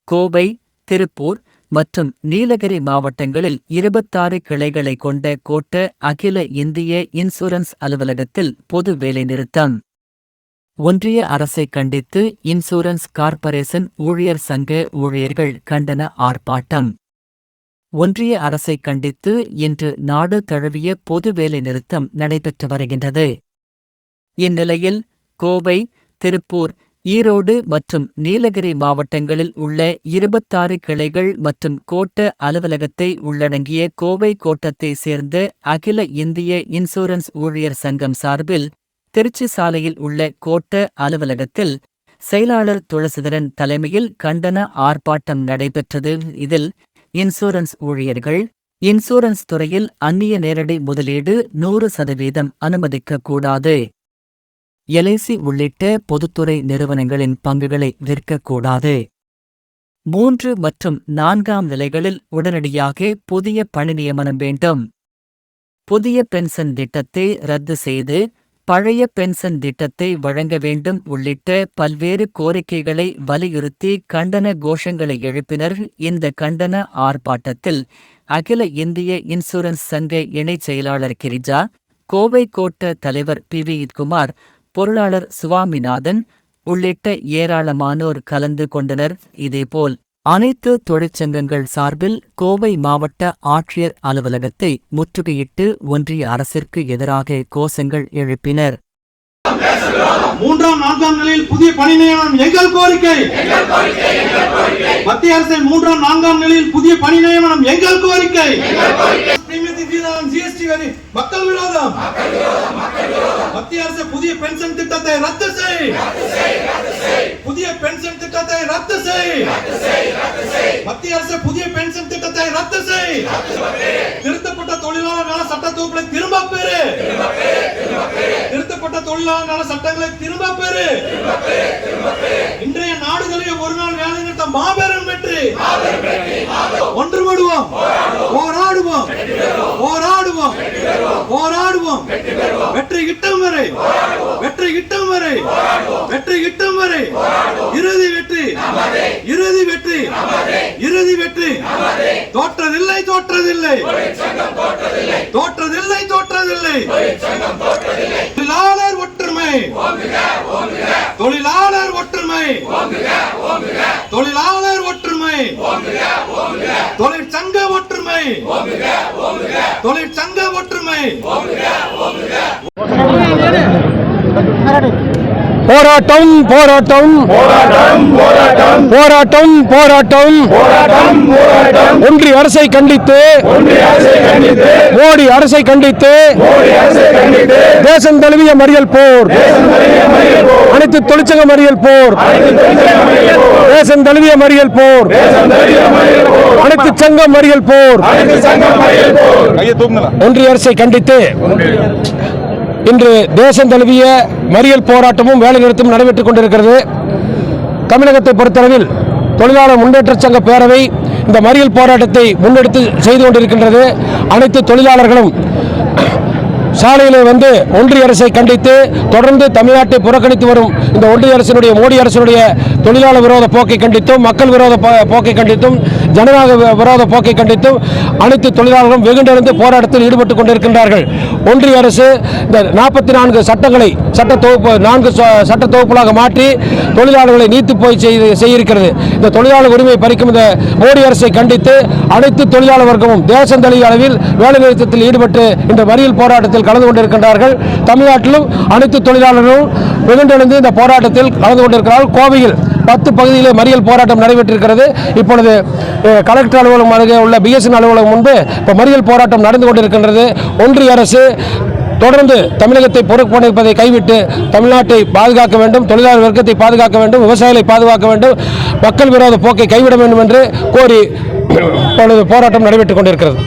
கோவை, திருப்பூர் மற்றும் நீலகிரி மாவட்டங்களில் 26 கிளைகளை கொண்ட கோட்ட அகில இந்திய இன்சூரன்ஸ் அலுவலகத்தில் பொது வேலைநிறுத்தம். ஒன்றிய அரசை கண்டித்து இன்சூரன்ஸ் கார்ப்பரேஷன் ஊழியர் சங்க ஊழியர்கள் கண்டன ஆர்ப்பாட்டம். ஒன்றிய அரசை கண்டித்து இன்று நாடு தழுவிய பொது வேலைநிறுத்தம் நடைபெற்று வருகின்றது. இந்நிலையில் கோவை, திருப்பூர், ஈரோடு மற்றும் நீலகிரி மாவட்டங்களில் உள்ள 26 கிளைகள் மற்றும் கோட்ட அலுவலகத்தை உள்ளடங்கிய கோவை கோட்டத்தை சேர்ந்த அகில இந்திய இன்சூரன்ஸ் ஊழியர் சங்கம் சார்பில் திருச்சி சாலையில் உள்ள கோட்ட அலுவலகத்தில் செயலாளர் துளசிதரன் தலைமையில் கண்டன ஆர்ப்பாட்டம் நடைபெற்றது. இதில் இன்சூரன்ஸ் ஊழியர்கள் இன்சூரன்ஸ் துறையில் அந்நிய நேரடி முதலீடு 100% அனுமதிக்கக்கூடாது, எல்ஐசி உள்ளிட்ட பொதுத்துறை நிறுவனங்களின் பங்குகளை விற்கக்கூடாது, 3 மற்றும் 4ஆம் நிலைகளில் உடனடியாக புதிய பணி நியமனம் வேண்டும், புதிய பென்ஷன் திட்டத்தை ரத்து செய்து பழைய பென்ஷன் திட்டத்தை வழங்க வேண்டும் உள்ளிட்ட பல்வேறு கோரிக்கைகளை வலியுறுத்தி கண்டன கோஷங்களை எழுப்பினர். இந்த கண்டன ஆர்ப்பாட்டத்தில் அகில இந்திய இன்சூரன்ஸ் சங்க இணைச் செயலாளர் கிரிஜா, கோவை கோட்ட தலைவர் PV குமார், பொருளாளர் சுவாமிநாதன் உள்ளிட்ட ஏராளமானோர் கலந்து கொண்டனர். இதேபோல் அனைத்து தொழிற்சங்கங்கள் சார்பில் கோவை மாவட்ட ஆட்சியர் அலுவலகத்தை முற்றுகையிட்டு ஒன்றிய அரசிற்கு எதிராக கோஷங்கள் எழுப்பினர். 3ஆம் 4ஆம் நிலையில் புதிய பணி நியமனம் எங்கள் கோரிக்கை. மத்திய அரசின் 3ஆம் 4ஆம் நிலையில் புதிய பணி நியமனம் எங்கள் கோரிக்கை. ஜிஎஸ்டி வரி மக்கள் விரோதம். மத்திய அரசு புதிய பென்ஷன் திட்டத்தை ரத்து செய். புதிய பென்ஷன் திட்டத்தை ரத்து செய். மத்திய அரசு புதிய பென்ஷன் திட்டத்தை ரத்து செய். திருத்தப்பட்ட தொழிலாளர் நல சட்ட தொகுப்பை திரும்ப பெறு. திருத்தப்பட்ட தொழிலாளர் நல சட்டங்களை திரும்ப பெறு. இன்றைய நாடுகளில் ஒரு நாள் வேலை நிறுத்தம் மாபெரும் வெற்றி. ஒன்றுபடுவோம், போராடுவோம், போராடுவோம், போராடுவோம். வெற்றி கிட்டும் வரை, வெற்றி கிட்டும் வரை, வெற்றி கிட்டும் வரை. இறுதி வெற்றி, இறுதி வெற்றி, இறுதி வெற்றி. தோற்றதில்லை, தோற்றதில்லை, தோற்றதில்லை, தோற்றதில்லை. தொழிலாளர் ஒற்றுமை, தொழிலாளர் ஒற்றுமை, தொழிலாளர் ஒற்றுமை, தொழிற்சங்க ஒற்றுமை, தொழிற்சங்க ஒற்றுமை. போராட்டம், போராட்டம், போராட்டம், போராட்டம், போராட்டம், போராட்டம். ஒன்றிய அரசை கண்டித்து, மோடி அரசை கண்டித்து தேசம் தழுவிய மறியல் போர், அனைத்து தொழிற்சங்க மறியல் போர், தேசம் தழுவிய மறியல் போர், அனைத்து சங்க மறியல் போர். ஒன்றிய அரசை கண்டித்து இன்று தேசம் தழுவிய மறியல் போராட்டமும் வேலை நிறுத்தமும் நடைபெற்றுக் கொண்டிருக்கிறது. தமிழகத்தை பொறுத்தளவில் தொழிலாளர் முன்னேற்ற சங்க பேரவை இந்த மறியல் போராட்டத்தை முன்னெடுத்து செய்து கொண்டிருக்கின்றது. அனைத்து தொழிலாளர்களும் சாலையிலே வந்து ஒன்றிய அரசை கண்டித்து தொடர்ந்து தமிழ்நாட்டை புறக்கணித்து வரும் இந்த ஒன்றிய அரசினுடைய மோடி அரசினுடைய தொழிலாளர் விரோத போக்கை கண்டித்தும், மக்கள் விரோத போக்கை கண்டித்தும், ஜனநாயக விரோத போக்கை கண்டித்தும் அனைத்து தொழிலாளர்களும் வெகுண்டெழுந்து போராட்டத்தில் ஈடுபட்டுக் கொண்டிருக்கின்றார்கள். ஒன்றிய அரசு இந்த 44 சட்டங்களை சட்ட தொகுப்புகளாக மாற்றி தொழிலாளர்களை நீத்து போய் செய்திருக்கிறது. இந்த தொழிலாளர் உரிமையை பறிக்கும் இந்த மோடி அரசை கண்டித்து அனைத்து தொழிலாளர் வர்க்கமும் தேசம் தழுவிய அளவில் வேலைநிறுத்தத்தில் ஈடுபட்டு இந்த மறியல் போராட்டத்தில் கலந்து கொண்டிருக்கின்றார்கள். தமிழ்நாட்டிலும் அனைத்து தொழிலாளர்களும் வெகுண்டெழுந்து இந்த போராட்டத்தில் கலந்து கொண்டிருக்கிறார்கள். கோவையில் 10 பகுதியிலே மறியல் போராட்டம் நடைபெற்றிருக்கிறது. இப்பொழுது கலெக்டர் அலுவலகம் அருகே உள்ள BSN அலுவலகம் முன்பு இப்போ மறியல் போராட்டம் நடந்து கொண்டிருக்கின்றது. ஒன்றிய அரசு தொடர்ந்து தமிழகத்தை பொறுப்பேற்பதை கைவிட்டு தமிழ்நாட்டை பாதுகாக்க வேண்டும், தொழிலாளர் வர்க்கத்தை பாதுகாக்க வேண்டும், விவசாயிகளை பாதுகாக்க வேண்டும், மக்கள் விரோத போக்கை கைவிட வேண்டும் என்று கோரி இப்பொழுது போராட்டம் நடைபெற்றுக் கொண்டிருக்கிறது.